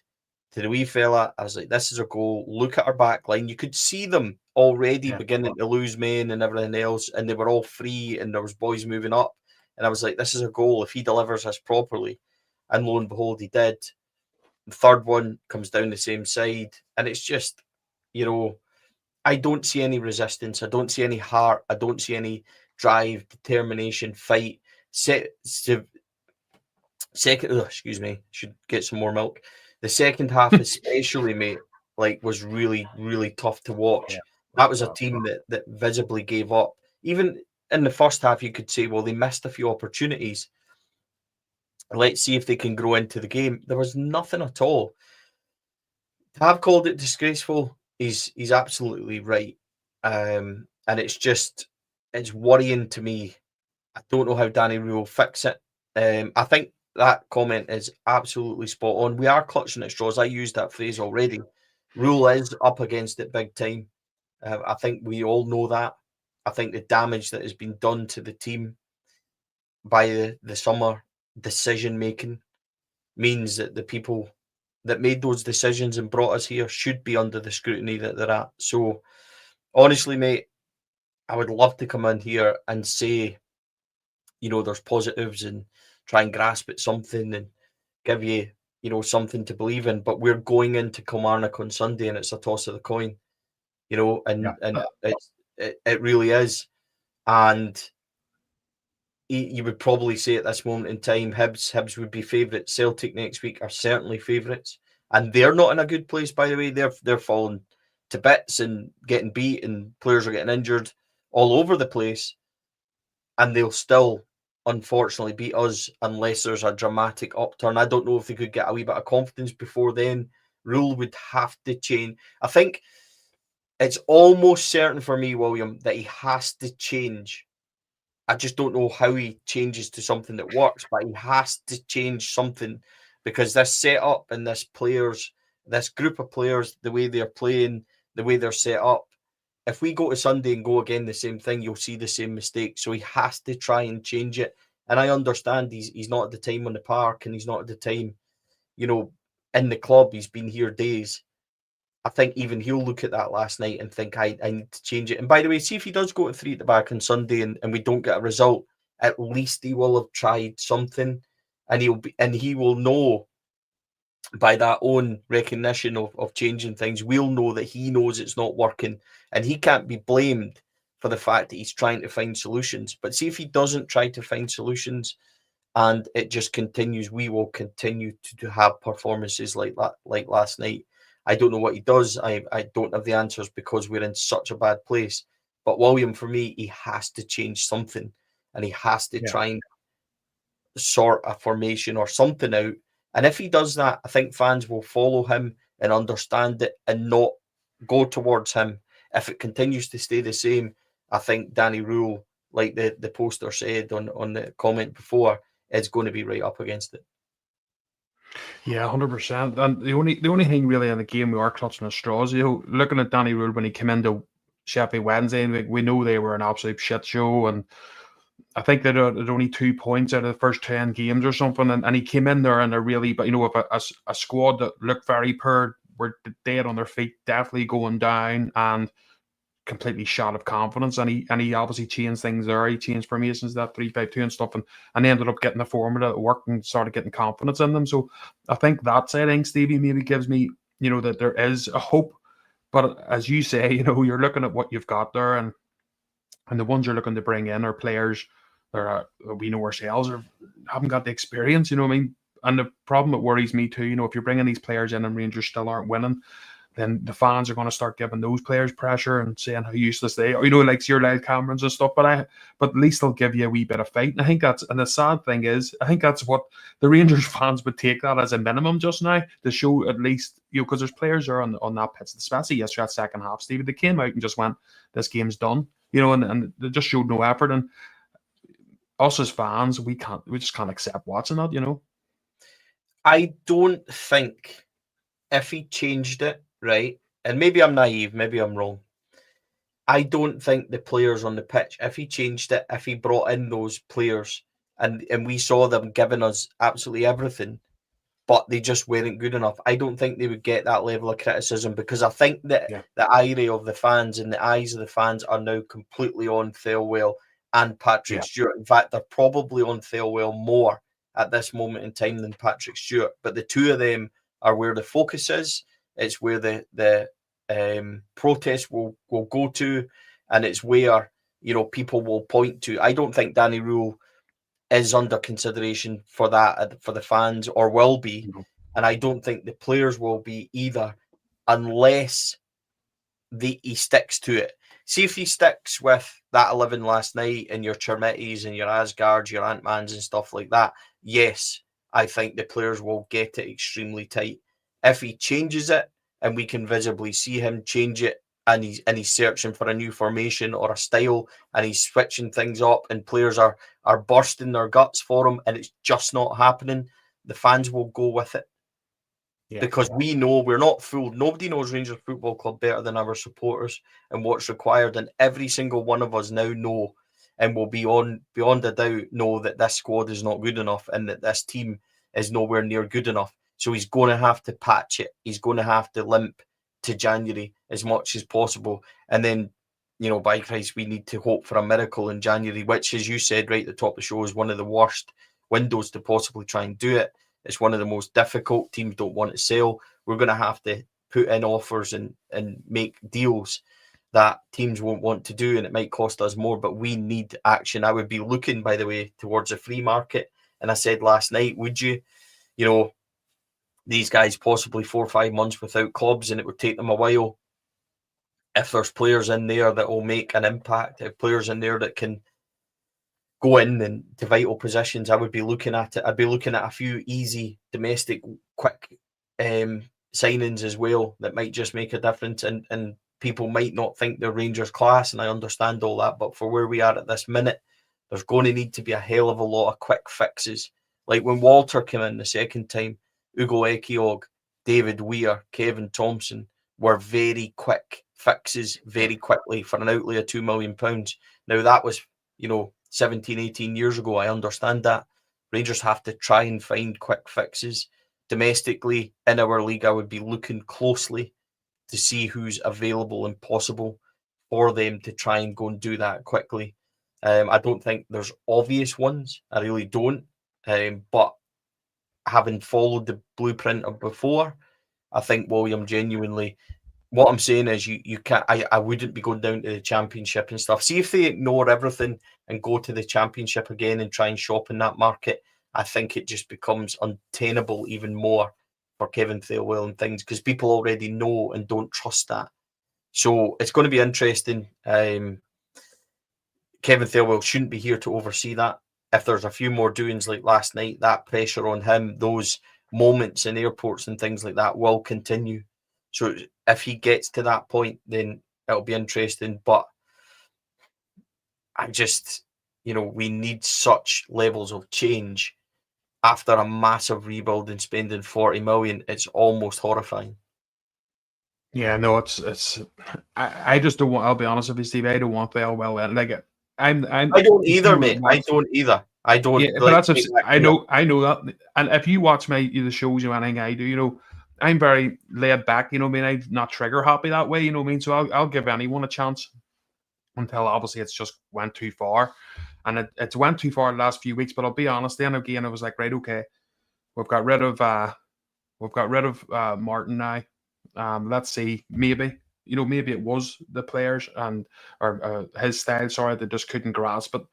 Speaker 2: to the wee fella. I was like, this is a goal. Look at our back line. You could see them already beginning to lose men and everything else, and they were all free, and there was boys moving up. And I was like, this is a goal if he delivers this properly. And lo and behold, he did. The third one comes down the same side, and it's just, I don't see any resistance. I don't see any heart. I don't see any drive, determination, fight. Second, excuse me, should get some more milk. The second half, especially, mate, was really, really tough to watch.
Speaker 3: Yeah.
Speaker 2: That was a team that visibly gave up. Even in the first half, you could say, well, they missed a few opportunities. Let's see if they can grow into the game. There was nothing at all. To have called it disgraceful, he's absolutely right. And it's worrying to me. I don't know how Danny Rule will fix it. I think that comment is absolutely spot on. We are clutching at straws. I used that phrase already. Rule is up against it big time. I think we all know that. I think the damage that has been done to the team by the summer decision making means that the people that made those decisions and brought us here should be under the scrutiny that they're at. So, honestly, mate, I would love to come in here and say, there's positives and try and grasp at something and give you, something to believe in. But we're going into Kilmarnock on Sunday, and it's a toss of the coin, and it really is. And you would probably say at this moment in time, Hibs would be favourites. Celtic next week are certainly favourites, and they're not in a good place, by the way. They're falling to bits and getting beat, and players are getting injured all over the place, and they'll still, unfortunately, beat us unless there's a dramatic upturn. I don't know if they could get a wee bit of confidence before then. Rule would have to change. I think it's almost certain for me, William, that he has to change. I just don't know how he changes to something that works, but he has to change something because this setup and this group of players, the way they're playing, the way they're set up, if we go to Sunday and go again the same thing, you'll see the same mistake. So he has to try and change it. And I understand he's not at the time on the park and he's not at the time, in the club. He's been here days. I think even he'll look at that last night and think, I need to change it. And by the way, see if he does go to 3 at the back on Sunday and we don't get a result, at least he will have tried something, and he will know by that own recognition of changing things. We'll know that he knows it's not working, and he can't be blamed for the fact that he's trying to find solutions. But see if he doesn't try to find solutions and it just continues, we will continue to have performances like that, like last night. I don't know what he does. I don't have the answers because we're in such a bad place. But William, for me, he has to change something, and he has to try and sort a formation or something out. And if he does that, I think fans will follow him and understand it and not go towards him. If it continues to stay the same, I think Danny Rule, like the poster said on the comment before, is going to be right up against it.
Speaker 1: Yeah, 100%. And the only thing really in the game we are clutching at straws. Looking at Danny Rule when he came into Sheffield Wednesday, we know they were an absolute shit show, and I think they had only 2 points out of the first 10 games or something, and he came in there and with a squad that looked very poor, were dead on their feet, definitely going down, and completely shot of confidence, and he obviously changed things there. He changed formations, that 3-5-2 and stuff, and they ended up getting the formula that worked and started getting confidence in them. So I think that side, I think Stevie maybe gives me, that there is a hope. But as you say, you're looking at what you've got there, and the ones you're looking to bring in are players that we know ourselves haven't got the experience. You know what I mean? And the problem that worries me too, if you're bringing these players in and Rangers still aren't winning, then the fans are going to start giving those players pressure and saying how useless they are. Like your Lyle Camerons and stuff. But at least they'll give you a wee bit of fight. And I think and the sad thing is, I think that's what the Rangers fans would take that as a minimum just now, to show at least, because there's players there on that pitch, especially yesterday, that second half, Stevie, they came out and just went, this game's done, and they just showed no effort. And us as fans, we just can't accept watching that,
Speaker 2: I don't think if he changed it, right, and maybe I'm naive, maybe I'm wrong, I don't think the players on the pitch, if he changed it, if he brought in those players and we saw them giving us absolutely everything, but they just weren't good enough. I don't think they would get that level of criticism, because I think that the ire of the fans and the eyes of the fans are now completely on Thelwell and Patrick Stewart. In fact, they're probably on Thelwell more at this moment in time than Patrick Stewart. But the two of them are where the focus is. It's where the protest will go to, and it's where, you know, people will point to. I don't think Danny Rohl is under consideration for that, for the fans, or will be. And I don't think the players will be either, unless he sticks to it. See if he sticks with that 11 last night, and your Chermittis and your Asgards, your Ant-Mans and stuff like that. Yes, I think the players will get it extremely tight. If he changes it, and we can visibly see him change it, and he's searching for a new formation or a style, and he's switching things up, and players are bursting their guts for him, and it's just not happening, the fans will go with it. Because we know we're not fooled. Nobody knows Rangers Football Club better than our supporters and what's required. And every single one of us now know, and will beyond a doubt know, that this squad is not good enough, and that this team is nowhere near good enough. So he's going to have to patch it. He's going to have to limp to January as much as possible. And then, you know, by Christ, we need to hope for a miracle in January, which, as you said right at the top of the show, is one of the worst windows to possibly try and do it. It's one of the most difficult. Teams don't want to sell. We're going to have to put in offers and make deals that teams won't want to do, and it might cost us more, but we need action. I would be looking, by the way, towards a free market. And I said last night, would you? You know, these guys possibly 4 or 5 months without clubs, and it would take them a while. If there's players in there that will make an impact, if players in there that can go in and to vital positions, I would be looking at it. I'd be looking at a few easy domestic quick signings as well that might just make a difference, and people might not think they're Rangers class, and I understand all that, but for where we are at this minute, there's going to need to be a hell of a lot of quick fixes. Like when Walter came in the second time, Ugo Ekiog, David Weir, Kevin Thompson were very quick fixes very quickly for an outlay of £2 million. Now that was, you know, 17, 18 years ago. I understand that. Rangers have to try and find quick fixes. Domestically, in our league, I would be looking closely to see who's available and possible for them to try and go and do that quickly. I don't think there's obvious ones. I really don't. But having followed the blueprint of before, I think William genuinely... What I'm saying is, you can't. I wouldn't be going down to the Championship and stuff. See if they ignore everything and go to the Championship again and try and shop in that market. I think it just becomes untenable even more for Kevin Thelwell and things, because people already know and don't trust that. So it's going to be interesting. Kevin Thelwell shouldn't be here to oversee that. If there's a few more doings like last night, that pressure on him, those moments in airports and things like that will continue. So if he gets to that point, then it'll be interesting. But I just, you know, we need such levels of change after a massive rebuild and spending 40 million. It's almost horrifying.
Speaker 1: Yeah, no, it's. I just don't want. I'll be honest with you, Steve. I don't want the well. Like I
Speaker 2: don't either, mate. I don't either. I don't.
Speaker 1: Yeah, but that's I know that. And if you watch the shows or anything I do, you know, I'm very laid back, you know what I mean? I'm not trigger happy that way, you know what I mean? So I'll give anyone a chance until obviously it's just went too far. And it's went too far the last few weeks, but I'll be honest, then again, I was like, right, okay, we've got rid of Martin now. Let's see, maybe it was the players or his style, sorry, they just couldn't grasp it.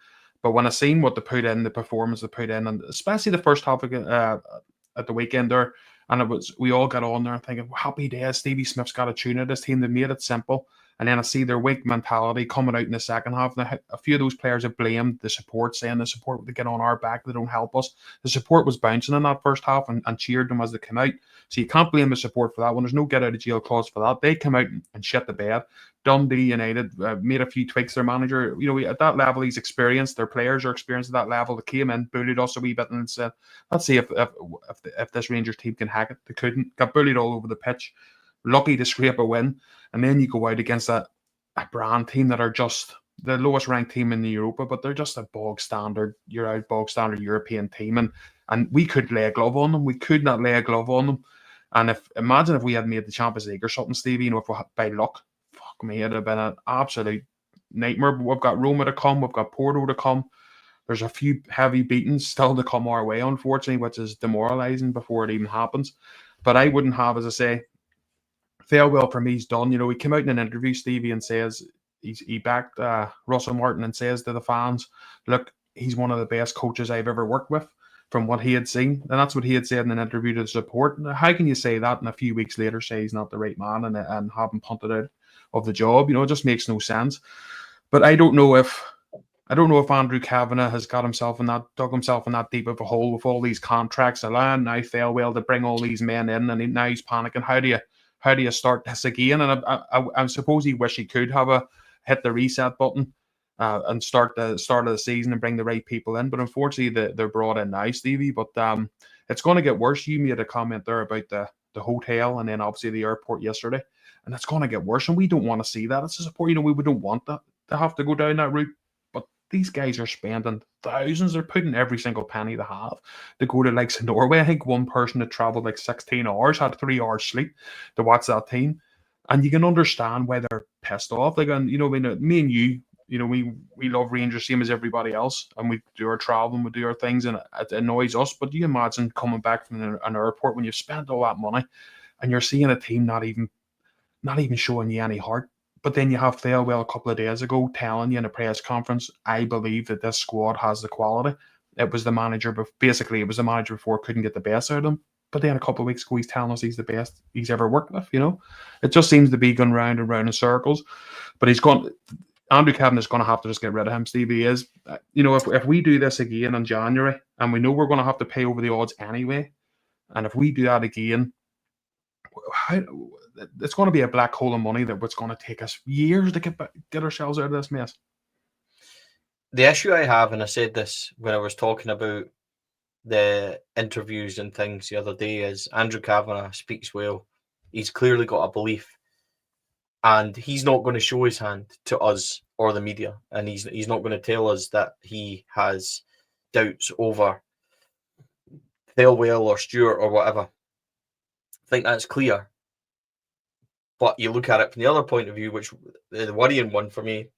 Speaker 1: But when I seen what they put in, the performance they put in, and especially the first half at the weekend there, and we all got on there thinking, happy days, Stevie Smith's got a tune of this team. They made it simple. And then I see their weak mentality coming out in the second half. And a few of those players have blamed the support, saying the support, they get on our back, they don't help us. The support was bouncing in that first half and cheered them as they came out. So you can't blame the support for that one. There's no get out of jail clause for that. They come out and shit the bed. Dundee United made a few tweaks. Their manager, you know, at that level, he's experienced. Their players are experienced at that level. They came in, bullied us a wee bit, and said, let's see if this Rangers team can hack it. They couldn't. Got bullied all over the pitch. Lucky to scrape a win. And then you go out against a brand team that are just the lowest ranked team in the Europa, but they're just a bog standard, bog standard European team, and we could lay a glove on them. We could not lay a glove on them. And imagine if we had made the Champions League or something, Stevie, if we had, by luck, fuck me, it'd have been an absolute nightmare. But we've got Roma to come, we've got Porto to come. There's a few heavy beatings still to come our way, unfortunately, which is demoralising before it even happens. But I wouldn't have, as I say, farewell for me, he's done. He came out in an interview, Stevie, and says he backed Russell Martin and says to the fans, look, he's one of the best coaches I've ever worked with from what he had seen. And that's what he had said in an interview to support. How can you say that and a few weeks later say he's not the right man and have him punted out of the job? It just makes no sense. But I don't know if Andrew Kavanagh has dug himself in that deep of a hole with all these contracts. Alain now Failwell to bring all these men in, and now he's panicking. How do you start this again? And I suppose he wish he could have hit the reset button and start the start of the season and bring the right people in. But unfortunately, they're brought in now, Stevie. But it's going to get worse. You made a comment there about the hotel and then obviously the airport yesterday, and it's going to get worse. And we don't want to see that as a support. We don't want that to have to go down that route. But these guys are spending thousands. They're putting every single penny they have to go to likes of Norway. I think one person that travelled like 16 hours had 3 hours sleep to watch that team. And you can understand why they're pissed off. Like, and me and you, we love Rangers same as everybody else, and we do our traveling, we do our things, and it annoys us. But do you imagine coming back from an airport when you've spent all that money and you're seeing a team not even showing you any heart? But then you have Thelwell a couple of days ago telling you in a press conference, I believe that this squad has the quality. It was the manager, but basically it was the manager before couldn't get the best out of him. But then a couple of weeks ago, he's telling us he's the best he's ever worked with. It just seems to be going round and round in circles. But Andrew Kavanagh's going to have to just get rid of him. Stevie is, if we do this again in January, and we know we're going to have to pay over the odds anyway, and if we do that again, it's going to be a black hole of money that's going to take us years to get ourselves out of this mess.
Speaker 2: The issue I have, and I said this when I was talking about the interviews and things the other day, is Andrew Kavanagh speaks well. He's clearly got a belief, and he's not going to show his hand to us or the media, and he's not going to tell us that he has doubts over Thelwell or Stewart or whatever. I think that's clear. But you look at it from the other point of view, which the worrying one for me,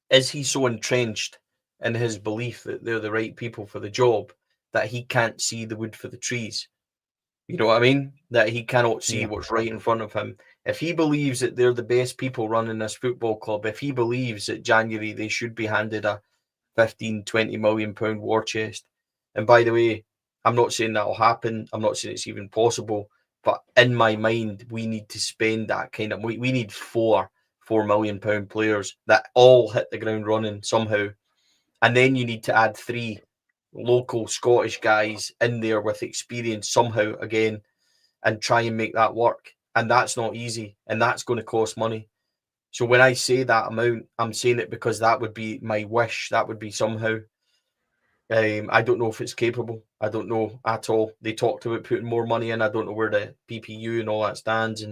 Speaker 2: is he so entrenched in his belief that they're the right people for the job that he can't see the wood for the trees? You know what I mean? That he cannot see what's right in front of him. If he believes that they're the best people running this football club, if he believes that January they should be handed a 15, 20 million pound war chest, and by the way, I'm not saying that'll happen. I'm not saying it's even possible. But in my mind, we need to spend that kind of. We need £4 million players that all hit the ground running somehow, and then you need to add 3 local Scottish guys in there with experience somehow again, and try and make that work. And that's not easy, and that's going to cost money. So when I say that amount, I'm saying it because that would be my wish. That would be somehow. I don't know if it's capable. I don't know at all. They talked about putting more money in. I don't know where the PPU and all that stands,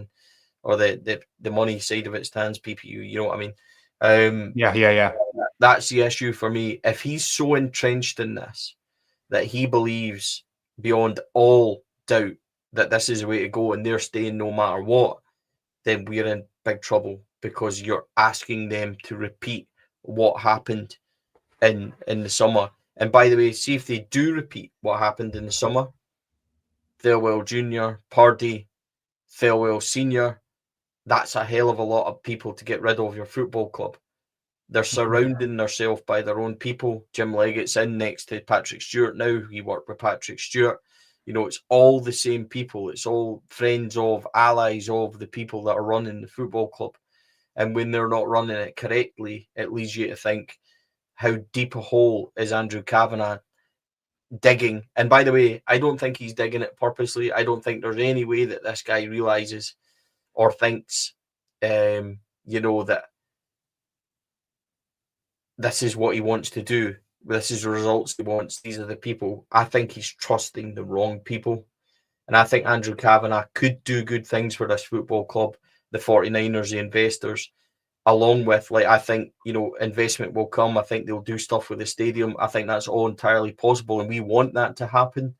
Speaker 2: or the money side of it stands. PPU, you know what I mean?
Speaker 1: Yeah.
Speaker 2: That's the issue for me. If he's so entrenched in this that he believes beyond all doubt that this is the way to go and they're staying no matter what, then we're in big trouble, because you're asking them to repeat what happened in the summer. And by the way, see if they do repeat what happened in the summer, Thelwell Jr., Purdy, Thelwell Sr., that's a hell of a lot of people to get rid of your football club. They're surrounding themselves by their own people. Jim Leggett's in next to Patrick Stewart now. He worked with Patrick Stewart. It's all the same people. It's all friends of, allies of the people that are running the football club. And when they're not running it correctly, it leads you to think, how deep a hole is Andrew Kavanagh digging? And by the way, I don't think he's digging it purposely. I don't think there's any way that this guy realizes or thinks, that this is what he wants to do. This is the results he wants. These are the people. I think he's trusting the wrong people. And I think Andrew Kavanagh could do good things for this football club, the 49ers, the investors. along with, like, I think, investment will come. I think they'll do stuff with the stadium. I think that's all entirely possible, and we want that to happen.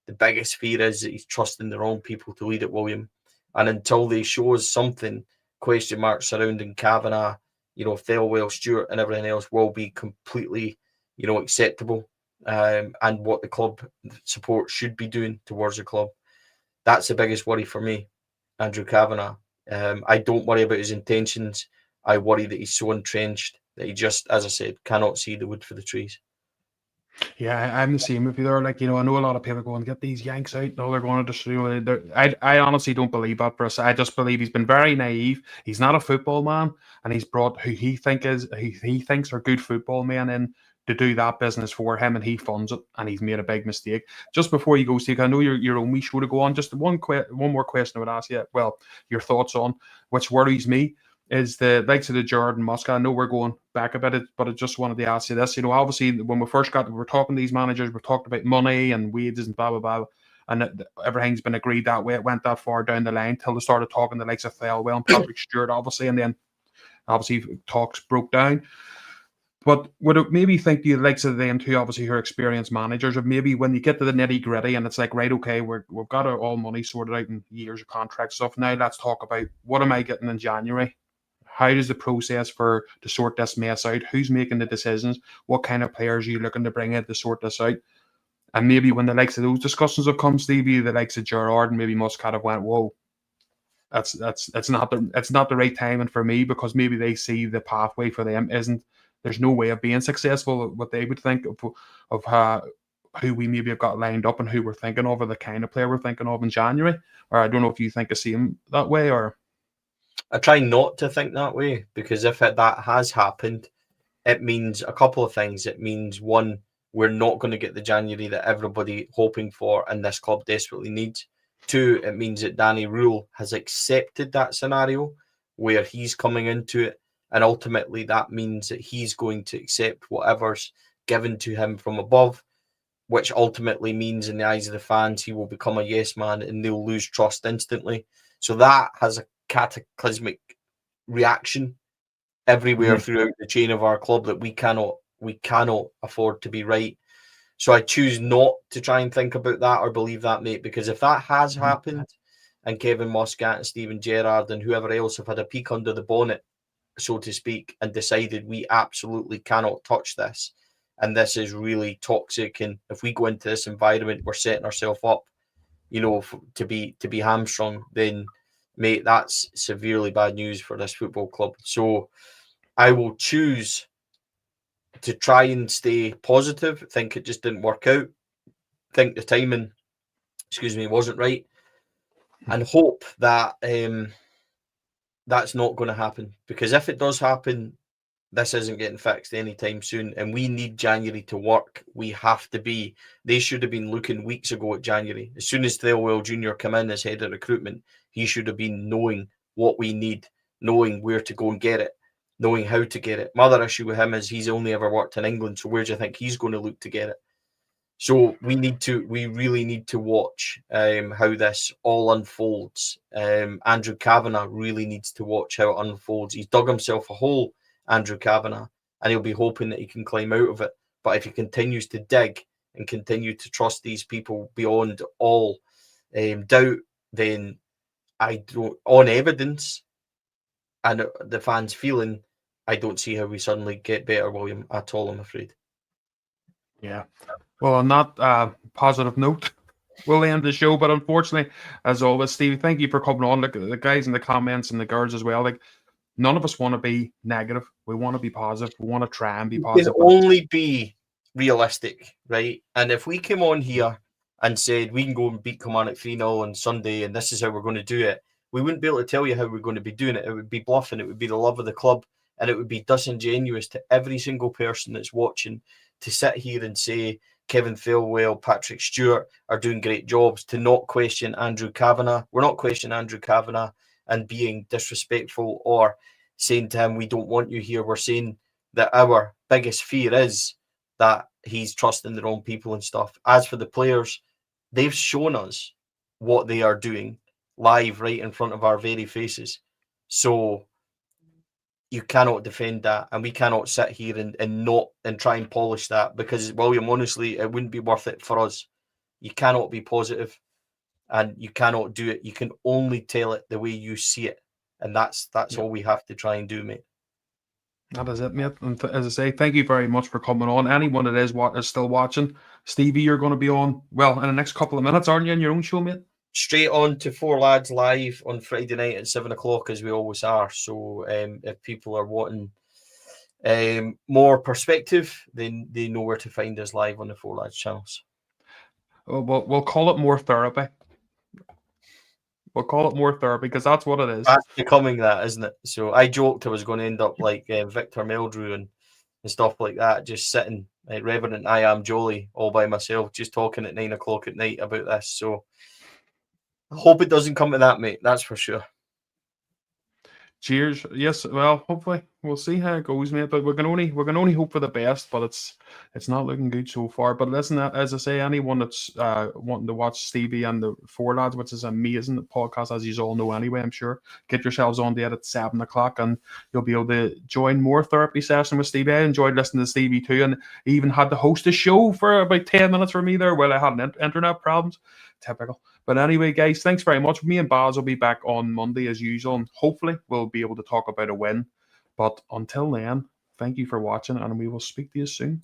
Speaker 2: The biggest fear is that he's trusting their own people to lead it, William. And until they show us something, question marks surrounding Kavanagh, Thelwell, Stewart, and everything else will be completely, acceptable. And what the club support should be doing towards the club. That's the biggest worry for me, Andrew Kavanagh. I don't worry about his intentions. I worry that he's so entrenched that he just, as I said, cannot see the wood for the trees.
Speaker 1: Yeah, I'm the same with you there. Like, I know a lot of people going, get these Yanks out. No, they're going to destroy it. I honestly don't believe that, Bruce. I just believe he's been very naive. He's not a football man, and he's brought who he thinks are good football men in to do that business for him, and he funds it, and he's made a big mistake. Just before you go, Steve, I know you're on me show to go on. Just one more question I would ask you. Well, your thoughts on which worries me is the likes of the Jordan Musk. I know we're going back a bit, but I just wanted to ask you this. Obviously, when we first we were talking to these managers, we talked about money and wages and blah, blah, blah. And everything's been agreed that way. It went that far down the line till they started talking the likes of Thelwell and Patrick Stewart, obviously. And then, obviously, talks broke down. But would it maybe think the likes of them two, obviously, who are experienced managers, of maybe when you get to the nitty gritty and it's like, right, okay, we've got our all money sorted out in years of contract stuff. Now let's talk about what am I getting in January? How does the process to sort this mess out? Who's making the decisions? What kind of players are you looking to bring in to sort this out? And maybe when the likes of those discussions have come, Stevie, the likes of Gerrard and maybe Muscat have went, whoa, that's not the right timing for me, because maybe they see the pathway for them isn't. There's no way of being successful. What they would think of who we maybe have got lined up and who we're thinking of, or the kind of player we're thinking of in January. Or I don't know if you think the same that way, or.
Speaker 2: I try not to think that way, because if that has happened, it means a couple of things. It means, one, we're not going to get the January that everybody hoping for and this club desperately needs. Two, it means that Danny Rohl has accepted that scenario where he's coming into it, and ultimately that means that he's going to accept whatever's given to him from above, which ultimately means in the eyes of the fans he will become a yes man and they'll lose trust instantly. So that has a cataclysmic reaction everywhere throughout the chain of our club that we cannot afford to be right. So I choose not to try and think about that or believe that, mate, because if that has happened and Kevin Muscat and Steven Gerrard and whoever else have had a peek under the bonnet, so to speak, and decided we absolutely cannot touch this, and this is really toxic, and if we go into this environment, we're setting ourselves up, to be hamstrung, then, mate, that's severely bad news for this football club. So I will choose to try and stay positive, think it just didn't work out, think the timing, wasn't right, and hope that that's not going to happen. Because if it does happen, this isn't getting fixed anytime soon, and we need January to work. They should have been looking weeks ago at January. As soon as Thelwell Jr. came in as head of recruitment, he should have been knowing what we need, knowing where to go and get it, knowing how to get it. My other issue with him is he's only ever worked in England, so where do you think he's going to look to get it? So we really need to watch how this all unfolds. Andrew Kavanagh really needs to watch how it unfolds. He's dug himself a hole, Andrew Kavanagh, and he'll be hoping that he can climb out of it. But if he continues to dig and continue to trust these people beyond all doubt, then I don't, on evidence and the fans' feeling, I don't see how we suddenly get better, William, at all, I'm afraid.
Speaker 1: Yeah. Well, on that positive note, we'll end the show. But unfortunately, as always, Steve, thank you for coming on. Look, the guys in the comments and the girls as well. Like, none of us want to be negative. We want to be positive. We want to try and be positive.
Speaker 2: We can only be realistic, right? And if we came on here and said we can go and beat Kilmarnock 3-0 on Sunday and this is how we're going to do it, we wouldn't be able to tell you how we're going to be doing it. It would be bluffing. It would be the love of the club. And it would be disingenuous to every single person that's watching to sit here and say Kevin Thelwell, Patrick Stewart are doing great jobs, to not question Andrew Kavanagh. We're not questioning Andrew Kavanagh and being disrespectful or saying to him, we don't want you here. We're saying that our biggest fear is that he's trusting the wrong people and stuff. As for the players, they've shown us what they are doing live right in front of our very faces. So you cannot defend that, and we cannot sit here and try and polish that, because, William, honestly, it wouldn't be worth it for us. You cannot be positive, and you cannot do it. You can only tell it the way you see it, and that's all we have to try and do, mate.
Speaker 1: That is it, mate. And as I say, thank you very much for coming on. Anyone that is still watching, Stevie, you're going to be on, well, in the next couple of minutes, aren't you, in your own show, mate?
Speaker 2: Straight on to Four Lads live on Friday night at 7 o'clock, as we always are. So if people are wanting more perspective, then they know where to find us live on the Four Lads channels.
Speaker 1: We'll call it more therapy. We'll call it more therapy, because that's what it is.
Speaker 2: That's becoming that, isn't it? So I joked I was going to end up like Victor Meldrew and stuff like that, just sitting like Reverend I Am Jolie all by myself, just talking at 9 o'clock at night about this. So I hope it doesn't come to that, mate. That's for sure.
Speaker 1: Cheers. Yes, well, hopefully we'll see how it goes, mate. But we can only hope for the best. But it's not looking good so far. But listen, as I say, anyone that's wanting to watch Stevie and the Four Lads, which is an amazing podcast, as you all know anyway, I'm sure, get yourselves on there at 7 o'clock, and you'll be able to join more therapy session with Stevie. I enjoyed listening to Stevie too, and he even had to host a show for about 10 minutes for me there while I had internet problems. Typical. But anyway, guys, thanks very much. Me and Baz will be back on Monday as usual, and hopefully we'll be able to talk about a win. But until then, thank you for watching, and we will speak to you soon.